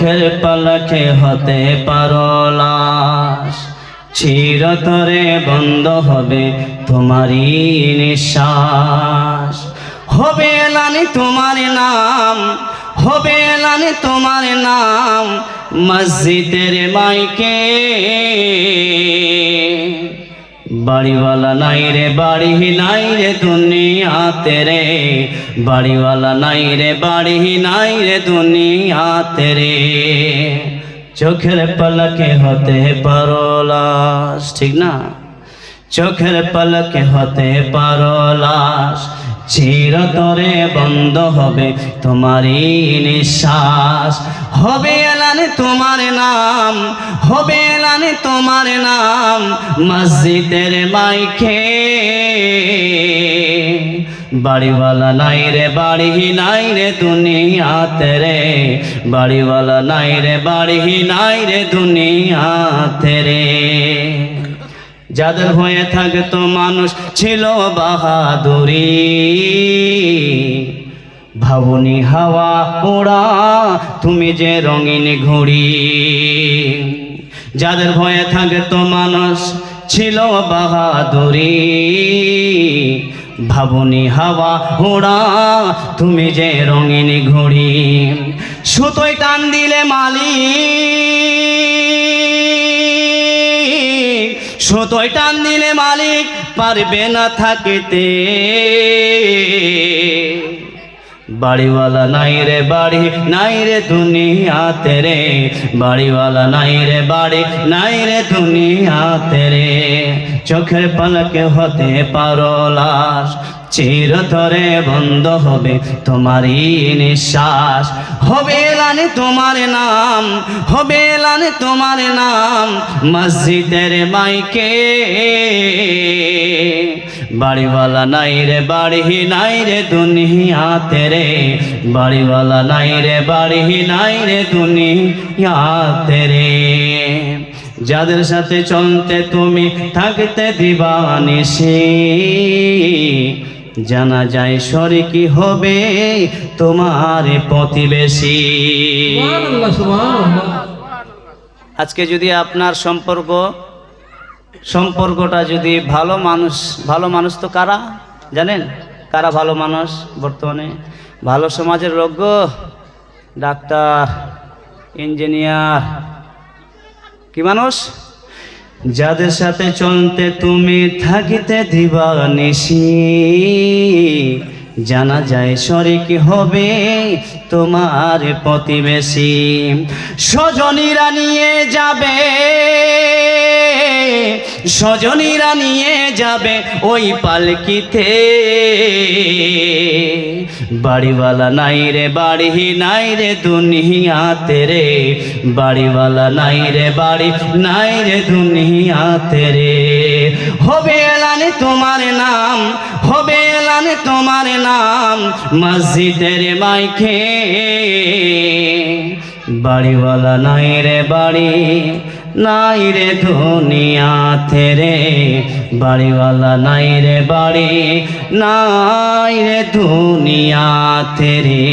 চোখের পলকে হতে পারো লাশ, চিরতরে বন্ধ হবে তোমারই নিঃশ্বাস। হবে এলানি তোমার নাম, হবে এলানি তোমার নাম মসজিদের মাইকে। বাড়িওয়ালা নাই রে বাড়ি নাই রে দুনিয়াতে রে, বাড়িওয়ালা নাই রে বাড়ি নাই রে দুনিয়াতে রে। চোখের পলকে হতে পারো লাশ, ঠিক না? চোখের পলকে হতে পারো লাশ, চিরতরে বন্ধ হবে তোমারই নিঃশ্বাস। হবে এলানে তোমার নাম, হবে এলানে তোমার নাম মসজিদের মাইকে। বাড়িওয়ালা নাই রে বাড়ি নাই রে দুনিয়াতে রে, বাড়িওয়ালা নাই রে বাড়ি নাই রে দুনিয়াতে রে। যাদের হয়ে থাকতো মানুষ ছিল বাহাদুরি, ভাবনি হাওয়া ওড়া তুমি যে রঙিন ঘুড়ি। যাদের ভয়ে থাকতো মানুষ ছিল বাহাদুরি, ভাবনি হাওয়া ওড়া তুমি যে রঙিন ঘুড়ি। সুতোয় টান দিলে মালিক, সুতোয় টান দিলে মালিক পারবে না থাকিতে। বাড়িওয়ালা নাই রে বাড়ি নাই রে দুনিয়াতে রে, বাড়িওয়ালা নাই রে বাড়ি নাই রে দুনিয়াতে রে। চোখের পলকে হতে পারো লাশ, চিরতরে বন্ধ হবে তোমারই নিঃশ্বাস। হবে এলানে তোমার নাম, হবে এলানে তোমার নাম মসজিদের মাইকে। বাড়িওয়ালা নাই রে বাড়ি নাই রে দুনিয়াতে রে, বাড়িওয়ালা নাই রে বাড়ি নাই রে দুনিয়াতে রে। যাদের সাথে চলতে তুমি থাকতে দিবানিশি, জানা যায় শরিকি হবে তোমার প্রতিবেশী। আজকে যদি আপনার সম্পর্কটা যদি ভালো মানুষ তো কারা জানেন? কারা ভালো মানুষ বর্তমানে? ভালো সমাজের লোক, ডাক্তার, ইঞ্জিনিয়ার, কি মানুষ? যাদের সাথে চলতে তুমি থাকিতে দিবানিশি, জানা যায় শরিকি হবে তোমার প্রতিবেশী। স্বজনীরা নিয়ে যাবে, স্বজনীরা নিয়ে যাবে ওই পালকিতে। বাড়িওয়ালা নাই রে বাড়ি নাই রে দুনিয়াতে রে, বাড়িওয়ালা নাই রে বাড়ি নাই রে দুনিয়াতে রে। হবে এলানে তোমার নাম, হবে এলানে তোমার নাম মসজিদের মাইকে। বাড়িওয়ালা নাই রে বাড়ি নাই রে দুনিয়াতে রে, বাড়িওয়ালা নাই রে বাড়ি নাই রে দুনিয়াতে রে।